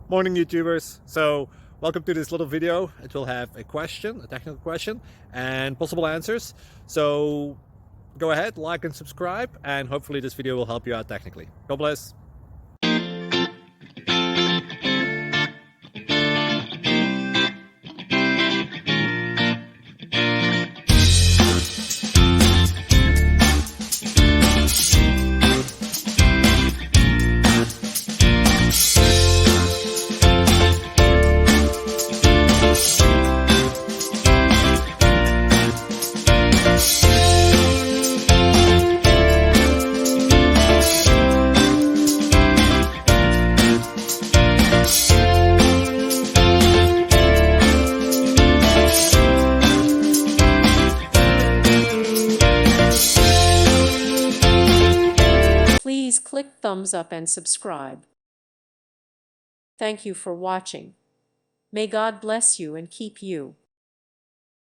Morning YouTubers. So welcome to this little video. It will have a question, a technical question, and possible answers. So go ahead, like and subscribe, and hopefully this video will help you out technically. God bless. Please click thumbs up and subscribe. Thank you for watching. May God bless you and keep you.